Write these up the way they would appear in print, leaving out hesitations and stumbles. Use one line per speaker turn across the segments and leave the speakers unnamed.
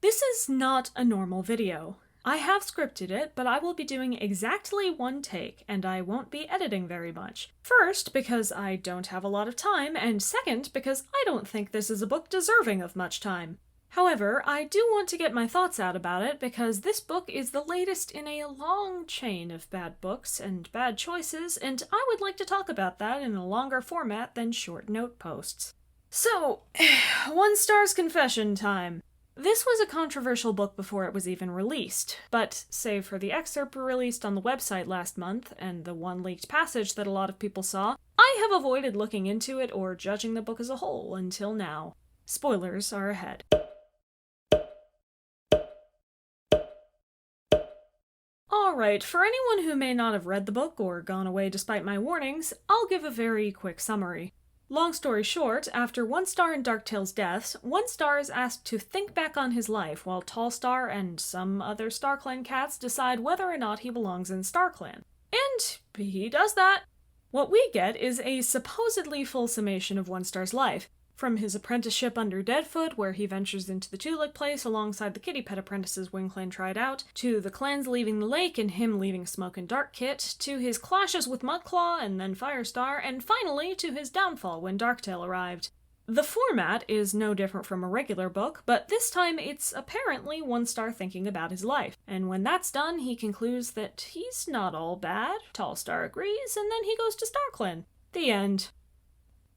This is not a normal video. I have scripted it, but I will be doing exactly one take, and I won't be editing very much. First, because I don't have a lot of time, and second, because I don't think this is a book deserving of much time. However, I do want to get my thoughts out about it because this book is the latest in a long chain of bad books and bad choices, and I would like to talk about that in a longer format than short note posts. So, One Star's confession time. This was a controversial book before it was even released, but save for the excerpt released on the website last month and the one leaked passage that a lot of people saw, I have avoided looking into it or judging the book as a whole until now. Spoilers are ahead. Alright, for anyone who may not have read the book or gone away despite my warnings, I'll give a very quick summary. Long story short, after One Star and Darktail's deaths, One Star is asked to think back on his life while Tall Star and some other StarClan cats decide whether or not he belongs in StarClan. And he does that! What we get is a supposedly full summation of One Star's life, from his apprenticeship under Deadfoot, where he ventures into the Tulip place alongside the kitty pet apprentices WingClan tried out, to the clans leaving the lake and him leaving Smoke and Dark Kit, to his clashes with Mudclaw and then Firestar, and finally to his downfall when Darktail arrived. The format is no different from a regular book, but this time it's apparently One Star thinking about his life, and when that's done, he concludes that he's not all bad, Tall Star agrees, and then he goes to StarClan. The end.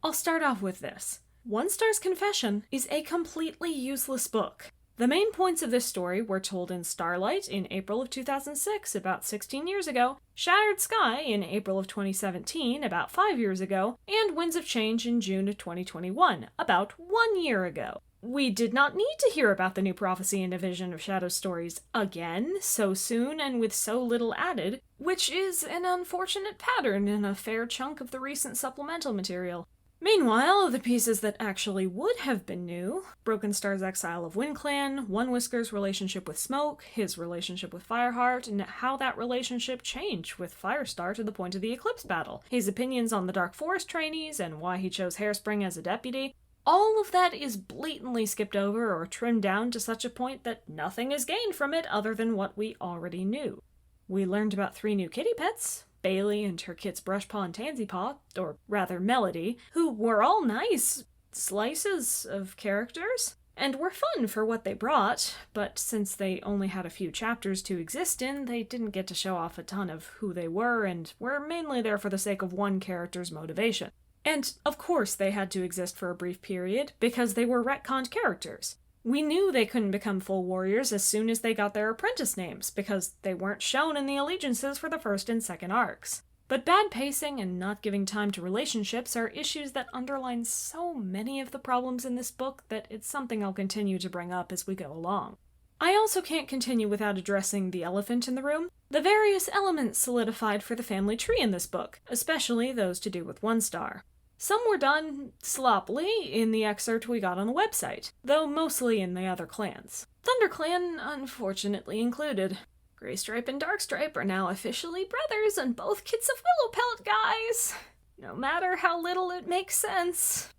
I'll start off with this. One Star's Confession is a completely useless book. The main points of this story were told in Starlight in April of 2006, about 16 years ago, Shattered Sky in April of 2017, about 5 years ago, and Winds of Change in June of 2021, about 1 year ago. We did not need to hear about the new Prophecy and Division of Shadow stories again, so soon and with so little added, which is an unfortunate pattern in a fair chunk of the recent supplemental material. Meanwhile, the pieces that actually would have been new, Broken Star's exile of WindClan, One Whisker's relationship with Smoke, his relationship with Fireheart, and how that relationship changed with Firestar to the point of the Eclipse battle, his opinions on the Dark Forest trainees, and why he chose Hairspring as a deputy, all of that is blatantly skipped over or trimmed down to such a point that nothing is gained from it other than what we already knew. We learned about 3 new kitty pets, Bailey and her kits Brushpaw and Tansypaw, or rather Melody, who were all nice slices of characters, and were fun for what they brought, but since they only had a few chapters to exist in, they didn't get to show off a ton of who they were, and were mainly there for the sake of one character's motivation. And, of course, they had to exist for a brief period, because they were retconned characters. We knew they couldn't become full warriors as soon as they got their apprentice names, because they weren't shown in the allegiances for the first and second arcs. But bad pacing and not giving time to relationships are issues that underline so many of the problems in this book that it's something I'll continue to bring up as we go along. I also can't continue without addressing the elephant in the room, the various elements solidified for the family tree in this book, especially those to do with One Star. Some were done sloppily in the excerpt we got on the website, though mostly in the other clans. ThunderClan, unfortunately, included. Greystripe and Darkstripe are now officially brothers and both kits of Willowpelt, guys! No matter how little it makes sense.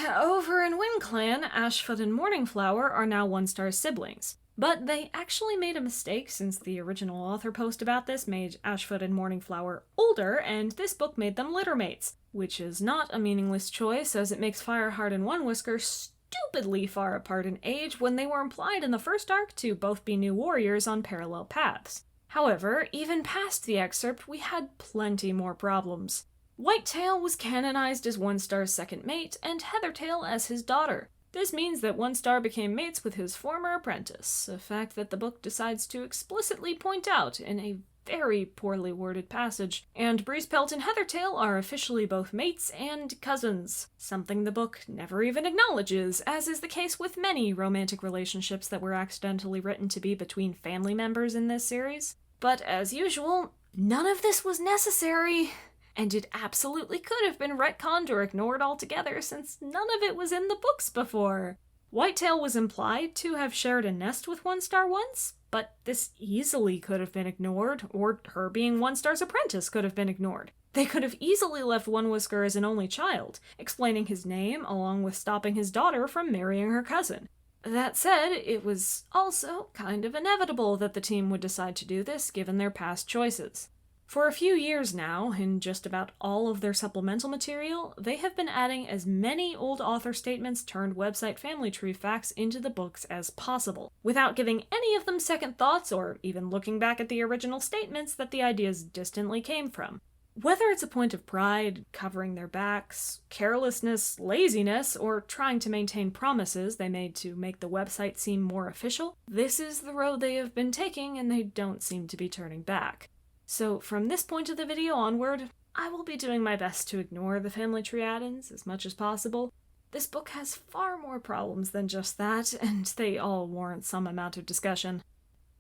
Over in WindClan, Ashfoot and Morningflower are now One Star's siblings. But they actually made a mistake since the original author post about this made Ashfoot and Morningflower older, and this book made them littermates, which is not a meaningless choice as it makes Fireheart and One Whisker stupidly far apart in age when they were implied in the first arc to both be new warriors on parallel paths. However, even past the excerpt, we had plenty more problems. Whitetail was canonized as One Star's second mate, and Heathertail as his daughter. This means that One Star became mates with his former apprentice, a fact that the book decides to explicitly point out in a very poorly worded passage, and Breezepelt and Heathertail are officially both mates and cousins, something the book never even acknowledges, as is the case with many romantic relationships that were accidentally written to be between family members in this series. But as usual, none of this was necessary. And it absolutely could have been retconned or ignored altogether since none of it was in the books before. Whitetail was implied to have shared a nest with One Star once, but this easily could have been ignored, or her being One Star's apprentice could have been ignored. They could have easily left One Whisker as an only child, explaining his name along with stopping his daughter from marrying her cousin. That said, it was also kind of inevitable that the team would decide to do this given their past choices. For a few years now, in just about all of their supplemental material, they have been adding as many old author statements turned website family tree facts into the books as possible, without giving any of them second thoughts or even looking back at the original statements that the ideas distantly came from. Whether it's a point of pride, covering their backs, carelessness, laziness, or trying to maintain promises they made to make the website seem more official, this is the road they have been taking and they don't seem to be turning back. So from this point of the video onward, I will be doing my best to ignore the family tree add-ins as much as possible. This book has far more problems than just that, and they all warrant some amount of discussion.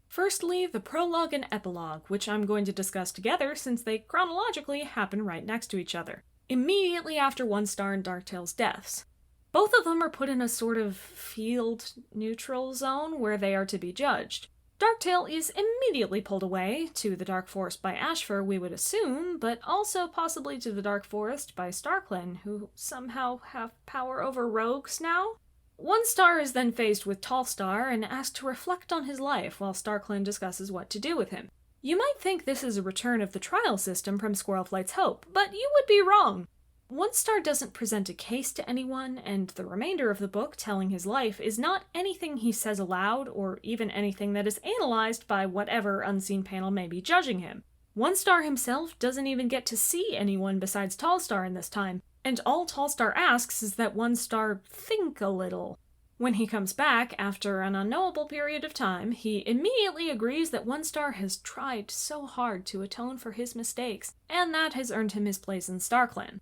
Firstly, the prologue and epilogue, which I'm going to discuss together since they chronologically happen right next to each other, immediately after Onestar and Darktail's deaths. Both of them are put in a sort of field-neutral zone where they are to be judged. Darktail is immediately pulled away, to the Dark Forest by Ashfur, we would assume, but also possibly to the Dark Forest by StarClan, who somehow have power over rogues now. Onestar is then faced with Tallstar and asked to reflect on his life while StarClan discusses what to do with him. You might think this is a return of the trial system from Squirrelflight's Hope, but you would be wrong. Onestar doesn't present a case to anyone, and the remainder of the book telling his life is not anything he says aloud, or even anything that is analyzed by whatever unseen panel may be judging him. Onestar himself doesn't even get to see anyone besides Tallstar in this time, and all Tallstar asks is that Onestar think a little. When he comes back, after an unknowable period of time, he immediately agrees that Onestar has tried so hard to atone for his mistakes, and that has earned him his place in StarClan.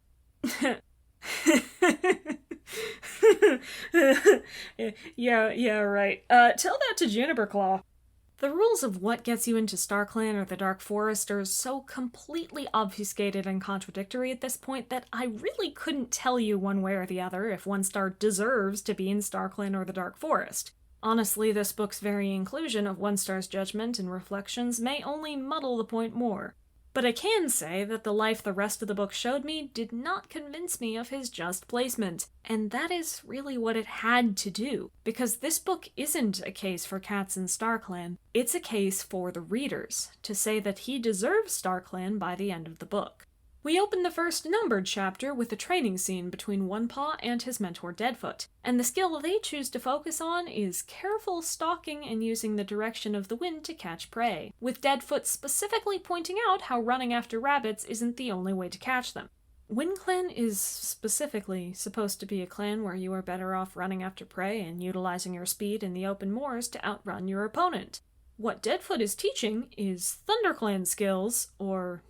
yeah, right. Tell that to Juniperclaw. The rules of what gets you into StarClan or the Dark Forest are so completely obfuscated and contradictory at this point that I really couldn't tell you one way or the other if Onestar deserves to be in StarClan or the Dark Forest. Honestly, this book's very inclusion of Onestar's judgment and reflections may only muddle the point more. But I can say that the life the rest of the book showed me did not convince me of his just placement, and that is really what it had to do, because this book isn't a case for Cats in StarClan, it's a case for the readers, to say that he deserves StarClan by the end of the book. We open the first numbered chapter with a training scene between Onepaw and his mentor Deadfoot, and the skill they choose to focus on is careful stalking and using the direction of the wind to catch prey, with Deadfoot specifically pointing out how running after rabbits isn't the only way to catch them. WindClan is specifically supposed to be a clan where you are better off running after prey and utilizing your speed in the open moors to outrun your opponent. What Deadfoot is teaching is ThunderClan skills, or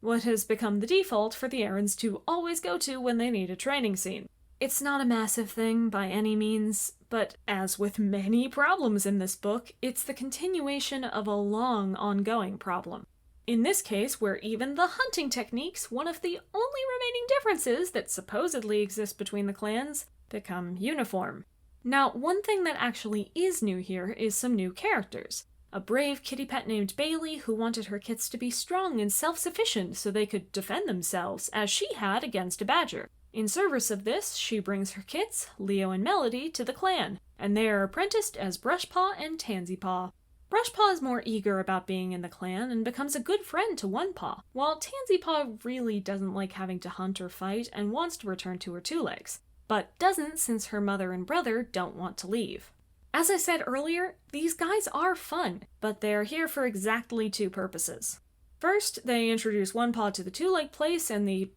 what has become the default for the errands to always go to when they need a training scene. It's not a massive thing by any means, but as with many problems in this book, it's the continuation of a long, ongoing problem. In this case, where even the hunting techniques, one of the only remaining differences that supposedly exist between the clans, become uniform. Now, one thing that actually is new here is some new characters. A brave kitty pet named Bailey who wanted her kits to be strong and self-sufficient so they could defend themselves, as she had against a badger. In service of this, she brings her kits, Leo and Melody, to the clan, and they are apprenticed as Brushpaw and Tansypaw. Brushpaw is more eager about being in the clan and becomes a good friend to Onepaw, while Tansypaw really doesn't like having to hunt or fight and wants to return to her two legs, but doesn't since her mother and brother don't want to leave. As I said earlier, these guys are fun, but they are here for exactly two purposes. First, they introduce Onepaw to the two-leg place and the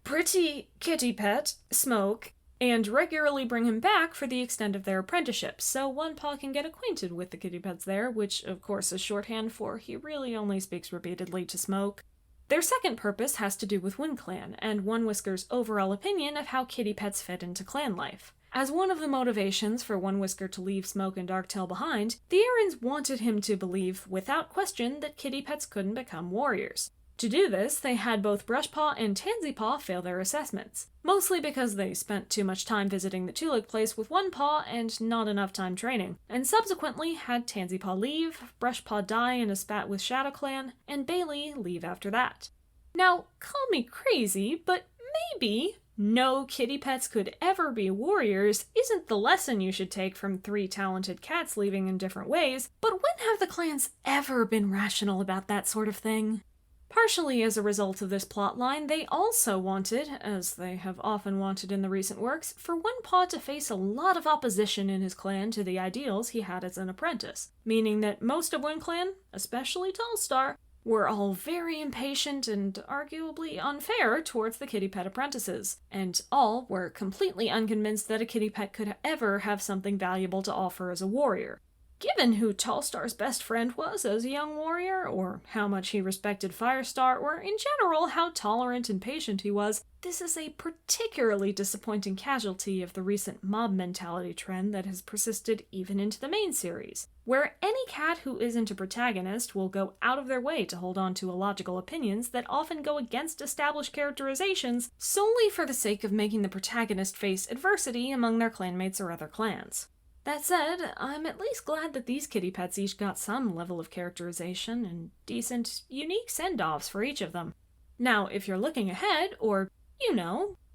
pretty kitty pet, Smoke, and regularly bring him back for the extent of their apprenticeship, so Onepaw can get acquainted with the kitty pets there, which of course is shorthand for he really only speaks repeatedly to Smoke. Their second purpose has to do with WindClan, and One Whisker's overall opinion of how kitty pets fit into clan life. As one of the motivations for One Whisker to leave Smoke and Darktail behind, the Erins wanted him to believe, without question, that kitty pets couldn't become warriors. To do this, they had both Brushpaw and Tansypaw fail their assessments, mostly because they spent too much time visiting the two-leg place with Onepaw and not enough time training, and subsequently had Tansypaw leave, Brushpaw die in a spat with ShadowClan, and Bailey leave after that. Now, call me crazy, but maybe no kitty pets could ever be warriors isn't the lesson you should take from 3 talented cats leaving in different ways, but when have the clans ever been rational about that sort of thing? Partially as a result of this plotline, they also wanted, as they have often wanted in the recent works, for One Paw to face a lot of opposition in his clan to the ideals he had as an apprentice, meaning that most of One Clan, especially Tallstar, were all very impatient and arguably unfair towards the kitty pet apprentices, and all were completely unconvinced that a kitty pet could ever have something valuable to offer as a warrior. Given who Tallstar's best friend was as a young warrior, or how much he respected Firestar, or in general how tolerant and patient he was, this is a particularly disappointing casualty of the recent mob mentality trend that has persisted even into the main series, where any cat who isn't a protagonist will go out of their way to hold on to illogical opinions that often go against established characterizations solely for the sake of making the protagonist face adversity among their clanmates or other clans. That said, I'm at least glad that these kitty pets each got some level of characterization and decent, unique send-offs for each of them. Now, if you're looking ahead, or,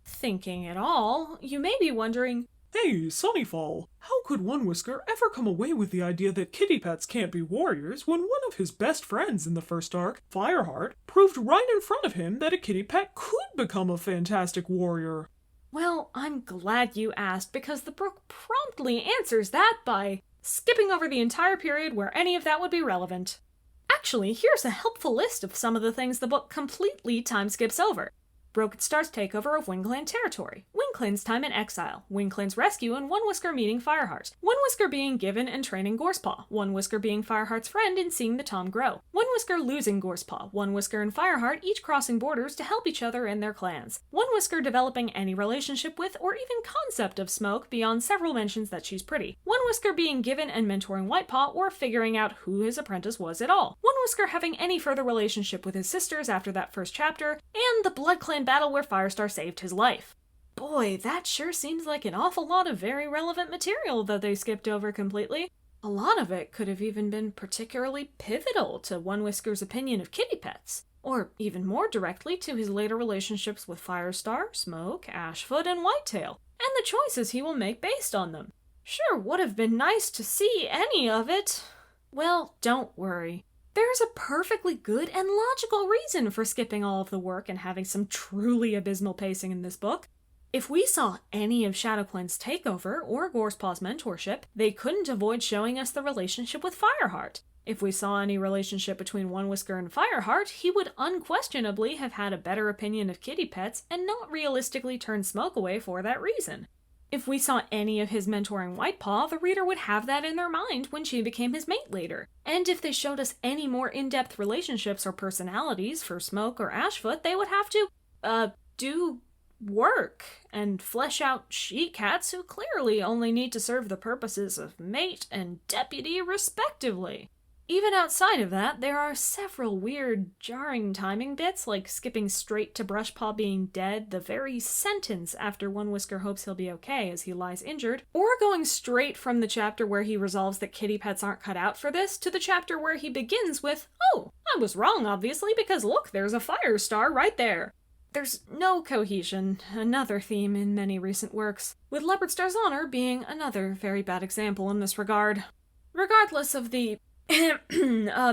thinking at all, you may be wondering,
hey, Sunnyfall, how could One Whisker ever come away with the idea that kitty pets can't be warriors when one of his best friends in the first arc, Fireheart, proved right in front of him that a kitty pet could become a fantastic warrior?
Well, I'm glad you asked, because the book promptly answers that by skipping over the entire period where any of that would be relevant. Actually, here's a helpful list of some of the things the book completely time skips over. Broken Star's takeover of WindClan territory, WindClan's time in exile, WindClan's rescue and One Whisker meeting Fireheart, One Whisker being given and training Gorsepaw, One Whisker being Fireheart's friend and seeing the Tom grow, One Whisker losing Gorsepaw, One Whisker and Fireheart each crossing borders to help each other and their clans, One Whisker developing any relationship with or even concept of Smoke beyond several mentions that she's pretty, One Whisker being given and mentoring Whitepaw or figuring out who his apprentice was at all, One Whisker having any further relationship with his sisters after that first chapter, and the Blood Clan battle where Firestar saved his life. Boy, that sure seems like an awful lot of very relevant material that they skipped over completely. A lot of it could have even been particularly pivotal to One Whisker's opinion of kitty pets, or even more directly to his later relationships with Firestar, Smoke, Ashfoot, and Whitetail, and the choices he will make based on them. Sure would have been nice to see any of it. Well, don't worry. There's a perfectly good and logical reason for skipping all of the work and having some truly abysmal pacing in this book. If we saw any of ShadowClan's takeover or Gorspaw's mentorship, they couldn't avoid showing us the relationship with Fireheart. If we saw any relationship between One Whisker and Fireheart, he would unquestionably have had a better opinion of kitty pets and not realistically turn Smoke away for that reason. If we saw any of his mentoring Whitepaw, the reader would have that in their mind when she became his mate later. And if they showed us any more in-depth relationships or personalities for Smoke or Ashfoot, they would have to, do work and flesh out she-cats who clearly only need to serve the purposes of mate and deputy respectively. Even outside of that, there are several weird, jarring timing bits, like skipping straight to Brushpaw being dead the very sentence after One Whisker hopes he'll be okay as he lies injured, or going straight from the chapter where he resolves that kitty pets aren't cut out for this to the chapter where he begins with, "Oh, I was wrong obviously, because look, there's a Firestar right there." There's no cohesion, another theme in many recent works, with Leopardstar's Honor being another very bad example in this regard. Regardless of the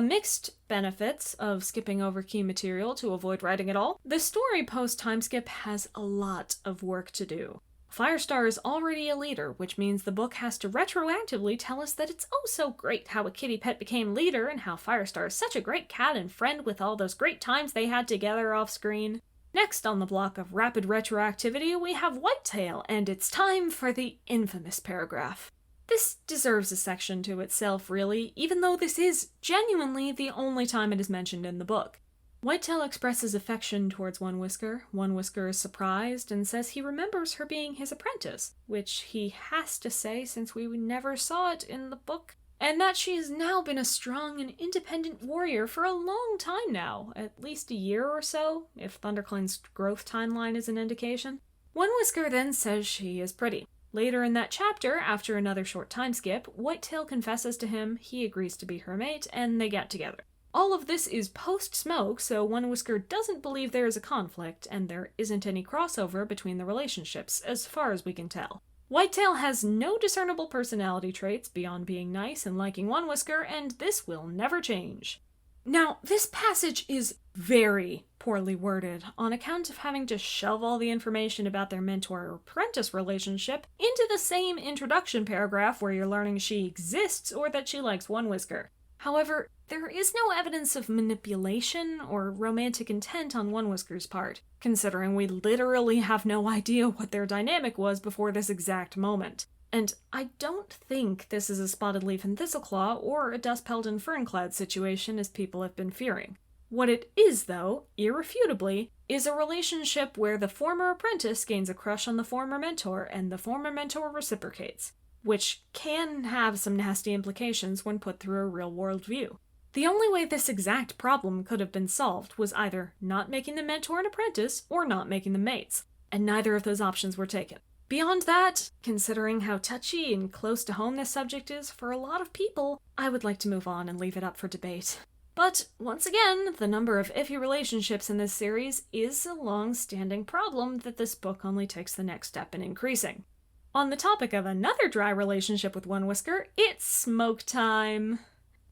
mixed benefits of skipping over key material to avoid writing it all, the story post-time skip has a lot of work to do. Firestar is already a leader, which means the book has to retroactively tell us that it's oh so great how a kitty pet became leader and how Firestar is such a great cat and friend with all those great times they had together off-screen. Next on the block of rapid retroactivity, we have Whitetail, and it's time for the infamous paragraph. This deserves a section to itself, really, even though this is genuinely the only time it is mentioned in the book. Whitetail expresses affection towards One Whisker. One Whisker is surprised and says he remembers her being his apprentice, which he has to say since we never saw it in the book, and that she has now been a strong and independent warrior for a long time now, at least a year or so, if ThunderClan's growth timeline is an indication. One Whisker then says she is pretty. Later in that chapter, after another short time skip, Whitetail confesses to him, he agrees to be her mate, and they get together. All of this is post-Smoke, so One Whisker doesn't believe there is a conflict, and there isn't any crossover between the relationships, as far as we can tell. Whitetail has no discernible personality traits beyond being nice and liking One Whisker, and this will never change. Now, this passage is very poorly worded on account of having to shove all the information about their mentor-apprentice relationship into the same introduction paragraph where you're learning she exists or that she likes One Whisker. However, there is no evidence of manipulation or romantic intent on One Whisker's part, considering we literally have no idea what their dynamic was before this exact moment. And I don't think this is a Spotted Leaf and Thistleclaw or a Dustpelt and Fernclad situation as people have been fearing. What it is, though, irrefutably, is a relationship where the former apprentice gains a crush on the former mentor and the former mentor reciprocates, which can have some nasty implications when put through a real-world view. The only way this exact problem could have been solved was either not making the mentor an apprentice or not making them mates, and neither of those options were taken. Beyond that, considering how touchy and close to home this subject is for a lot of people, I would like to move on and leave it up for debate. But, once again, the number of iffy relationships in this series is a long-standing problem that this book only takes the next step in increasing. On the topic of another dry relationship with One Whisker, it's Smoke time!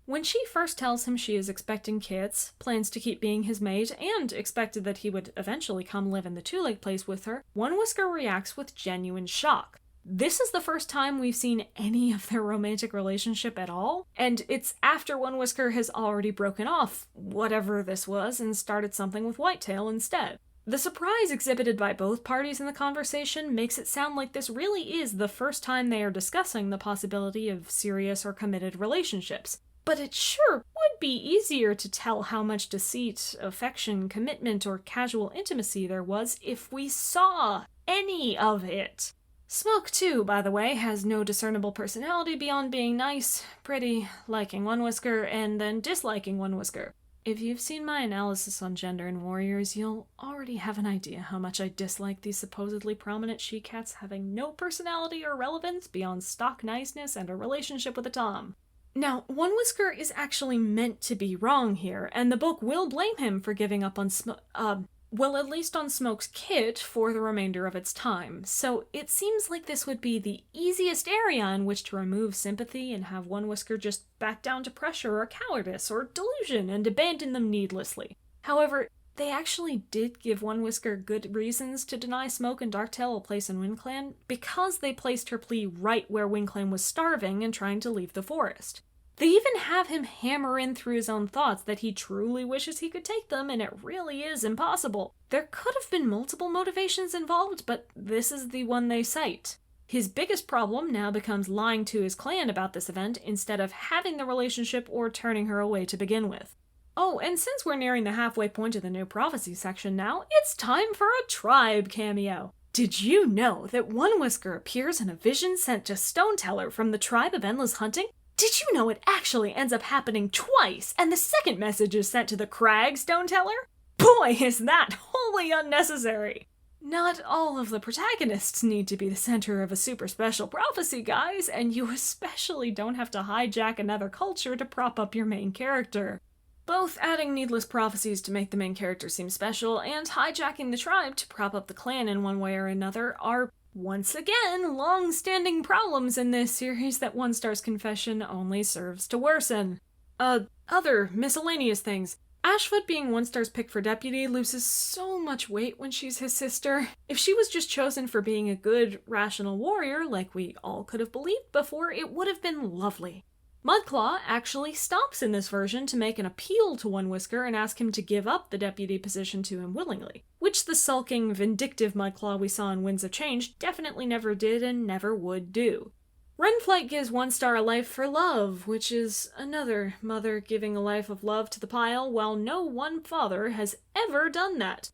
When she first tells him she is expecting kids, plans to keep being his mate, and expected that he would eventually come live in the Two Lake place with her, One Whisker reacts with genuine shock. This is the first time we've seen any of their romantic relationship at all, and it's after One Whisker has already broken off whatever this was and started something with Whitetail instead. The surprise exhibited by both parties in the conversation makes it sound like this really is the first time they are discussing the possibility of serious or committed relationships. But it sure would be easier to tell how much deceit, affection, commitment, or casual intimacy there was if we saw any of it. Smoke, too, by the way, has no discernible personality beyond being nice, pretty, liking One Whisker, and then disliking One Whisker. If you've seen my analysis on gender in Warriors, you'll already have an idea how much I dislike these supposedly prominent she-cats having no personality or relevance beyond stock niceness and a relationship with a Tom. Now, One Whisker is actually meant to be wrong here, and the book will blame him for giving up on at least on Smoke's kit for the remainder of its time. So it seems like this would be the easiest area in which to remove sympathy and have One Whisker just back down to pressure or cowardice or delusion and abandon them needlessly. However, they actually did give One Whisker good reasons to deny Smoke and Darktail a place in WindClan because they placed her plea right where WindClan was starving and trying to leave the forest. They even have him hammer in through his own thoughts that he truly wishes he could take them, and it really is impossible. There could have been multiple motivations involved, but this is the one they cite. His biggest problem now becomes lying to his clan about this event instead of having the relationship or turning her away to begin with. Oh, and since we're nearing the halfway point of the new Prophecies section now, it's time for a tribe cameo. Did you know that One Whisker appears in a vision sent to Stoneteller from the tribe of Endless Hunting? Did you know it actually ends up happening twice, and the second message is sent to the Crag Stoneteller? Boy, is that wholly unnecessary! Not all of the protagonists need to be the center of a super special prophecy, guys, and you especially don't have to hijack another culture to prop up your main character. Both adding needless prophecies to make the main character seem special and hijacking the tribe to prop up the clan in one way or another are, once again, long-standing problems in this series that One Star's confession only serves to worsen. Other miscellaneous things. Ashfoot being One Star's pick for deputy loses so much weight when she's his sister. If she was just chosen for being a good, rational warrior, like we all could have believed before, it would have been lovely. Mudclaw actually stops in this version to make an appeal to One Whisker and ask him to give up the deputy position to him willingly, which the sulking, vindictive Mudclaw we saw in Winds of Change definitely never did and never would do. Renflight gives One Star a life for love, which is another mother giving a life of love to the pile, while no one father has ever done that.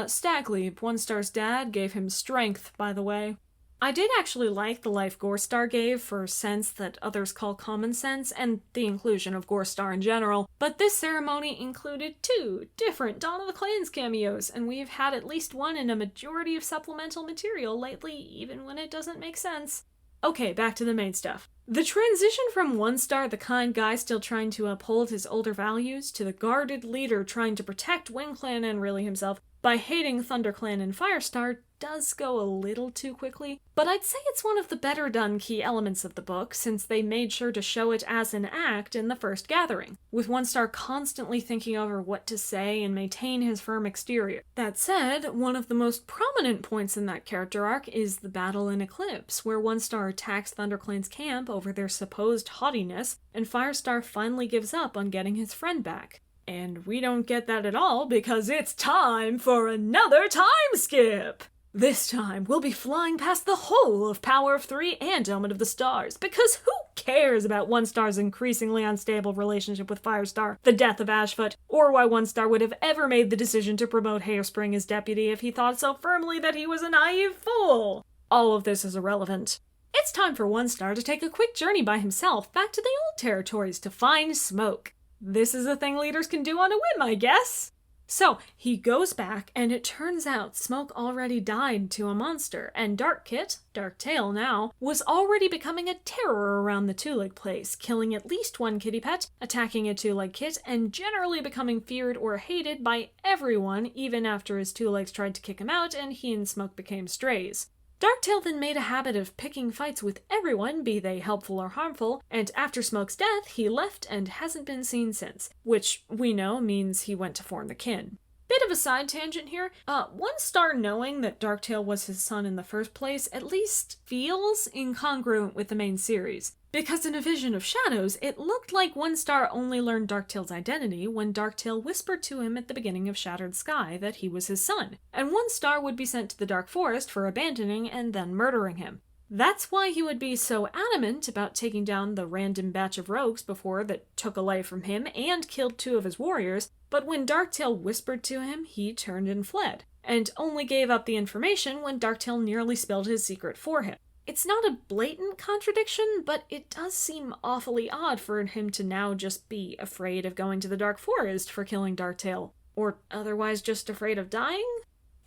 Stagleap, One Star's dad, gave him strength, by the way. I did actually like the life Gorestar gave for sense that others call common sense, and the inclusion of Gorestar in general, but this ceremony included 2 different Dawn of the Clans cameos, and we've had at least one in a majority of supplemental material lately, even when it doesn't make sense. Okay, back to the main stuff. The transition from One Star, the kind guy still trying to uphold his older values, to the guarded leader trying to protect WindClan and really himself by hating ThunderClan and Firestar does go a little too quickly, but I'd say it's one of the better done key elements of the book, since they made sure to show it as an act in the first gathering, with One Star constantly thinking over what to say and maintain his firm exterior. That said, one of the most prominent points in that character arc is the battle in Eclipse, where One Star attacks ThunderClan's camp over their supposed haughtiness, and Firestar finally gives up on getting his friend back. And we don't get that at all because it's time for another time skip! This time, we'll be flying past the whole of Power of Three and Element of the Stars, because who cares about One Star's increasingly unstable relationship with Firestar, the death of Ashfoot, or why One Star would have ever made the decision to promote Hairspring as deputy if he thought so firmly that he was a naive fool? All of this is irrelevant. It's time for One Star to take a quick journey by himself back to the old territories to find Smoke. This is a thing leaders can do on a whim, I guess. So, he goes back, and it turns out Smoke already died to a monster, and Darktail now, was already becoming a terror around the two-leg place, killing at least one kitty pet, attacking a two-leg kit, and generally becoming feared or hated by everyone, even after his two legs tried to kick him out and he and Smoke became strays. Darktail then made a habit of picking fights with everyone, be they helpful or harmful, and after Smoke's death, he left and hasn't been seen since, which we know means he went to form the kin. Bit of a side tangent here, One Star knowing that Darktail was his son in the first place at least feels incongruent with the main series. Because in A Vision of Shadows, it looked like One Star only learned Darktail's identity when Darktail whispered to him at the beginning of Shattered Sky that he was his son, and One Star would be sent to the Dark Forest for abandoning and then murdering him. That's why he would be so adamant about taking down the random batch of rogues before that took a life from him and killed two of his warriors, but when Darktail whispered to him, he turned and fled, and only gave up the information when Darktail nearly spilled his secret for him. It's not a blatant contradiction, but it does seem awfully odd for him to now just be afraid of going to the Dark Forest for killing Darktail, or otherwise just afraid of dying?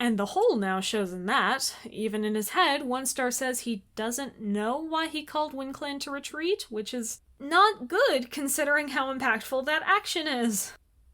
And the hole now shows in that. Even in his head, One Star says he doesn't know why he called WindClan to retreat, which is not good considering how impactful that action is.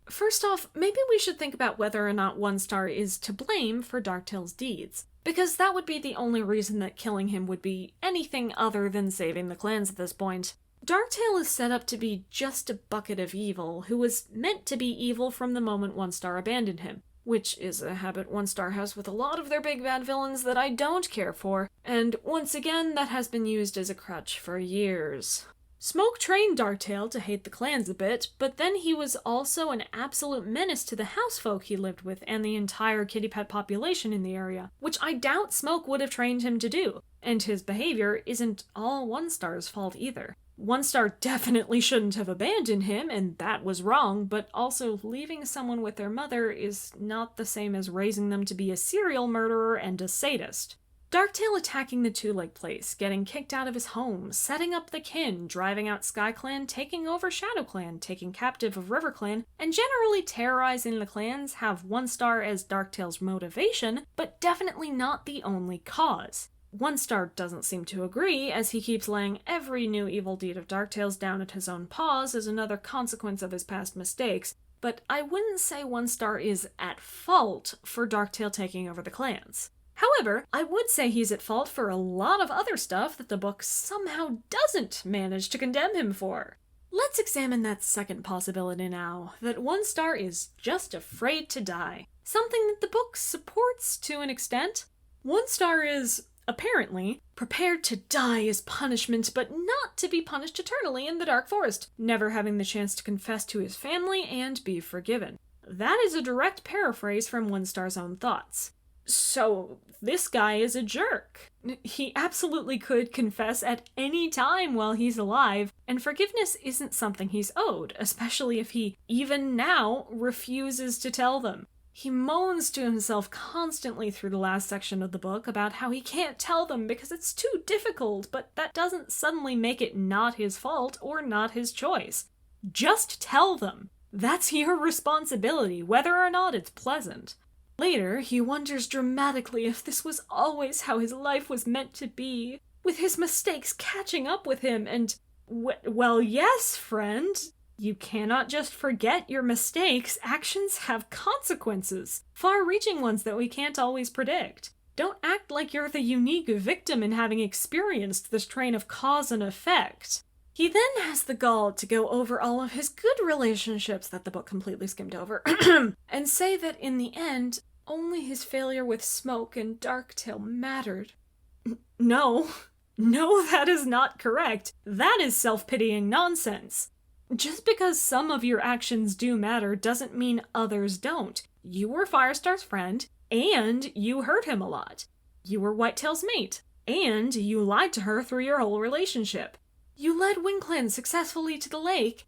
First off, maybe we should think about whether or not One Star is to blame for Darktail's deeds, because that would be the only reason that killing him would be anything other than saving the clans at this point. Darktail is set up to be just a bucket of evil, who was meant to be evil from the moment One Star abandoned him, which is a habit One Star has with a lot of their big bad villains that I don't care for, and once again that has been used as a crutch for years. Smoke trained Darktail to hate the clans a bit, but then he was also an absolute menace to the housefolk he lived with and the entire kitty pet population in the area, which I doubt Smoke would have trained him to do, and his behavior isn't all One Star's fault either. One Star definitely shouldn't have abandoned him, and that was wrong, but also leaving someone with their mother is not the same as raising them to be a serial murderer and a sadist. Darktail attacking the two-leg place, getting kicked out of his home, setting up the kin, driving out SkyClan, taking over ShadowClan, taking captive of RiverClan, and generally terrorizing the clans have One Star as Darktail's motivation, but definitely not the only cause. One Star doesn't seem to agree, as he keeps laying every new evil deed of Darktail's down at his own paws as another consequence of his past mistakes, but I wouldn't say One Star is at fault for Darktail taking over the clans. However, I would say he's at fault for a lot of other stuff that the book somehow doesn't manage to condemn him for. Let's examine that second possibility now, that One Star is just afraid to die. Something that the book supports to an extent. One Star is, apparently, prepared to die as punishment, but not to be punished eternally in the Dark Forest, never having the chance to confess to his family and be forgiven. That is a direct paraphrase from One Star's own thoughts. So, this guy is a jerk. He absolutely could confess at any time while he's alive, and forgiveness isn't something he's owed, especially if he, even now, refuses to tell them. He moans to himself constantly through the last section of the book about how he can't tell them because it's too difficult, but that doesn't suddenly make it not his fault or not his choice. Just tell them. That's your responsibility, whether or not it's pleasant. Later, he wonders dramatically if this was always how his life was meant to be. with his mistakes catching up with him and, well, yes, friend. You cannot just forget your mistakes. Actions have consequences, far-reaching ones that we can't always predict. Don't act like you're the unique victim in having experienced this train of cause and effect. He then has the gall to go over all of his good relationships that the book completely skimmed over, and say that in the end, only his failure with Smoke and Darktail mattered. No, that is not correct. That is self-pitying nonsense. Just because some of your actions do matter doesn't mean others don't. You were Firestar's friend, and you hurt him a lot. You were Whitetail's mate, and you lied to her through your whole relationship. You led WingClan successfully to the lake,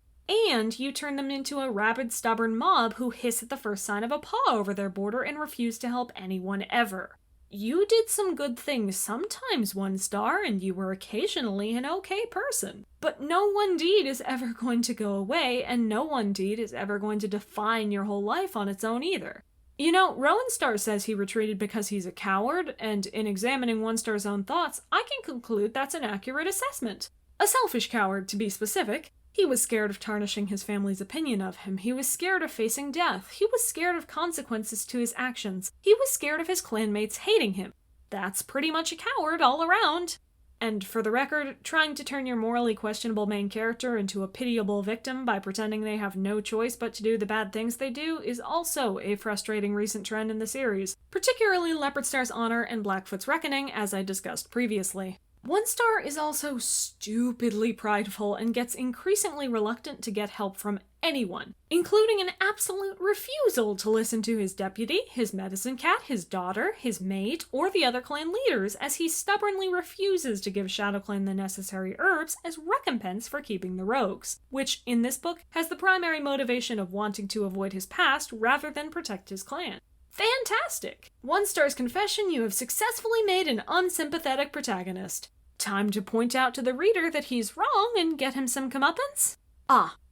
and you turned them into a rabid, stubborn mob who hiss at the first sign of a paw over their border and refuse to help anyone ever. You did some good things sometimes, One Star, and you were occasionally an okay person. But no one deed is ever going to go away, and no one deed is ever going to define your whole life on its own either. You know, Rowan Star says he retreated because he's a coward, and in examining One Star's own thoughts, I can conclude that's an accurate assessment. A selfish coward, to be specific. He was scared of tarnishing his family's opinion of him. He was scared of facing death. He was scared of consequences to his actions. He was scared of his clanmates hating him. That's pretty much a coward all around. And for the record, trying to turn your morally questionable main character into a pitiable victim by pretending they have no choice but to do the bad things they do is also a frustrating recent trend in the series, particularly Leopard Star's Honor and Blackfoot's Reckoning, as I discussed previously. One Star is also stupidly prideful and gets increasingly reluctant to get help from anyone, including an absolute refusal to listen to his deputy, his medicine cat, his daughter, his mate, or the other clan leaders, as he stubbornly refuses to give ShadowClan the necessary herbs as recompense for keeping the rogues, which, in this book, has the primary motivation of wanting to avoid his past rather than protect his clan. Fantastic! One Star's confession, you have successfully made an unsympathetic protagonist. Time to point out to the reader that he's wrong and get him some comeuppance?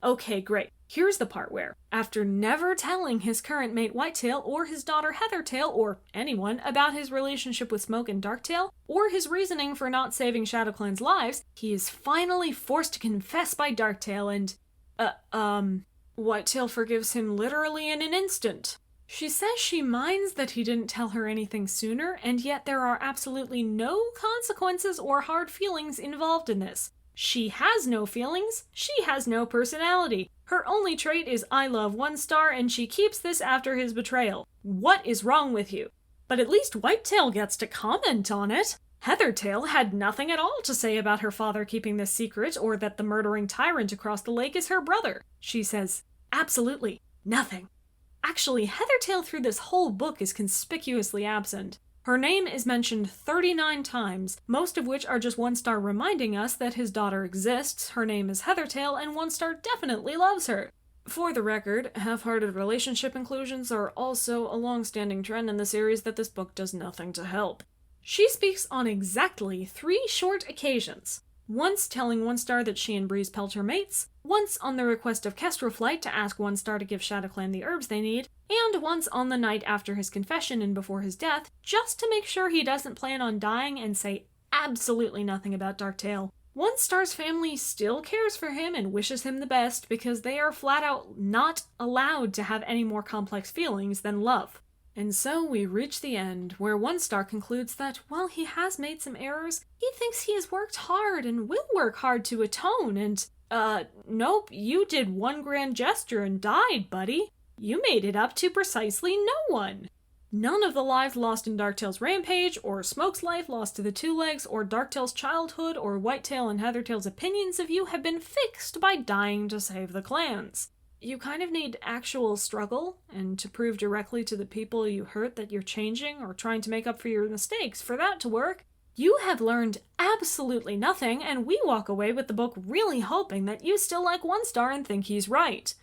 Okay, great. Here's the part where, after never telling his current mate Whitetail or his daughter Heathertail or anyone about his relationship with Smoke and Darktail, or his reasoning for not saving ShadowClan's lives, he is finally forced to confess by Darktail and, Whitetail forgives him literally in an instant. She says she minds that he didn't tell her anything sooner, and yet there are absolutely no consequences or hard feelings involved in this. She has no feelings, she has no personality. Her only trait is I love One Star, and she keeps this after his betrayal. What is wrong with you? But at least Whitetail gets to comment on it. Heathertail had nothing at all to say about her father keeping this secret, or that the murdering tyrant across the lake is her brother. She says, absolutely nothing. Actually, Heathertail through this whole book is conspicuously absent. Her name is mentioned 39 times, most of which are just One Star reminding us that his daughter exists, her name is Heathertail, and One Star definitely loves her. For the record, half-hearted relationship inclusions are also a long-standing trend in the series that this book does nothing to help. She speaks on exactly 3 short occasions. Once telling One Star that she and Breeze Pelt are mates, once on the request of Kestrelflight to ask One Star to give ShadowClan the herbs they need, and once on the night after his confession and before his death, just to make sure he doesn't plan on dying and say absolutely nothing about Darktail. One Star's family still cares for him and wishes him the best because they are flat out not allowed to have any more complex feelings than love. And so we reach the end, where One Star concludes that while he has made some errors, he thinks he has worked hard and will work hard to atone, and, nope, you did one grand gesture and died, buddy. You made it up to precisely no one. None of the lives lost in Darktail's rampage, or Smoke's life lost to the Two Legs, or Darktail's childhood, or Whitetail and Heathertail's opinions of you have been fixed by dying to save the clans. You kind of need actual struggle, and to prove directly to the people you hurt that you're changing or trying to make up for your mistakes for that to work. You have learned absolutely nothing, and we walk away with the book really hoping that you still like One Star and think he's right.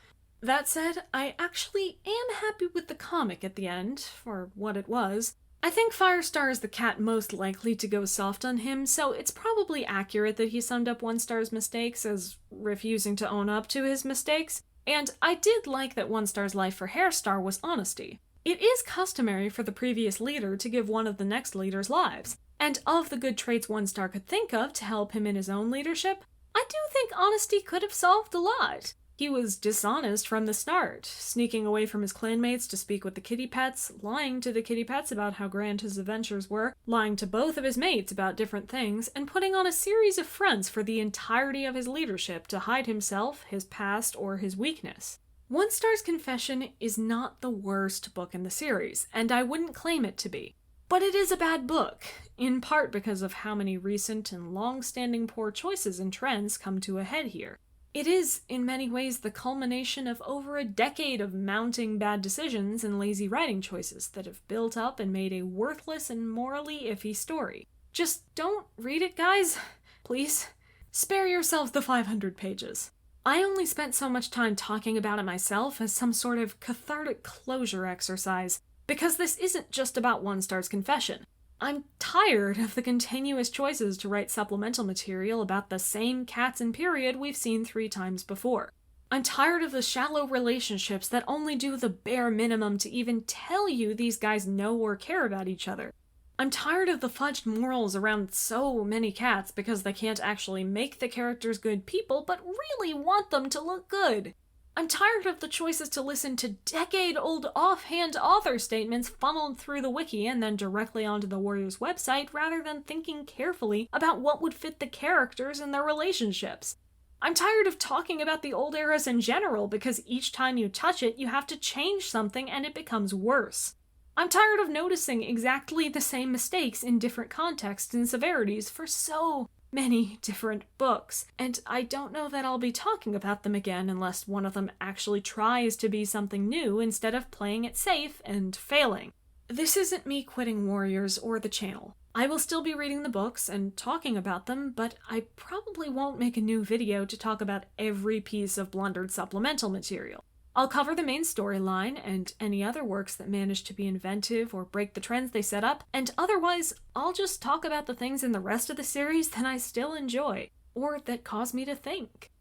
That said, I actually am happy with the comic at the end, for what it was. I think Firestar is the cat most likely to go soft on him, so it's probably accurate that he summed up One Star's mistakes as refusing to own up to his mistakes. And I did like that One Star's life for Hairstar was honesty. It is customary for the previous leader to give one of the next leader's lives, And of the good traits One Star could think of to help him in his own leadership, I do think honesty could have solved a lot. He was dishonest from the start, sneaking away from his clanmates to speak with the kitty pets, lying to the kitty pets about how grand his adventures were, lying to both of his mates about different things, and putting on a series of fronts for the entirety of his leadership to hide himself, his past, or his weakness. One Star's Confession is not the worst book in the series, and I wouldn't claim it to be. But it is a bad book, in part because of how many recent and long-standing poor choices and trends come to a head here. It is, in many ways, the culmination of over a decade of mounting bad decisions and lazy writing choices that have built up and made a worthless and morally iffy story. Just don't read it, guys. Please. Spare yourselves the 500 pages. I only spent so much time talking about it myself as some sort of cathartic closure exercise, because this isn't just about One Star's Confession. I'm tired of the continuous choices to write supplemental material about the same cats and period we've seen 3 times before. I'm tired of the shallow relationships that only do the bare minimum to even tell you these guys know or care about each other. I'm tired of the fudged morals around so many cats because they can't actually make the characters good people but really want them to look good. I'm tired of the choices to listen to decade-old offhand author statements funneled through the wiki and then directly onto the Warriors website rather than thinking carefully about what would fit the characters and their relationships. I'm tired of talking about the old eras in general because each time you touch it, you have to change something and it becomes worse. I'm tired of noticing exactly the same mistakes in different contexts and severities for so many different books, and I don't know that I'll be talking about them again unless one of them actually tries to be something new instead of playing it safe and failing. This isn't me quitting Warriors or the channel. I will still be reading the books and talking about them, but I probably won't make a new video to talk about every piece of blundered supplemental material. I'll cover the main storyline and any other works that manage to be inventive or break the trends they set up, and otherwise, I'll just talk about the things in the rest of the series that I still enjoy, or that cause me to think.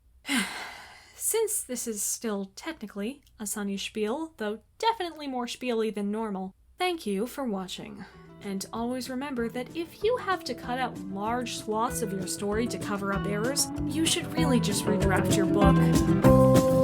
Since this is still technically a Sunny Spiel, though definitely more spiely than normal, thank you for watching. And always remember that if you have to cut out large swaths of your story to cover up errors, you should really just redraft your book.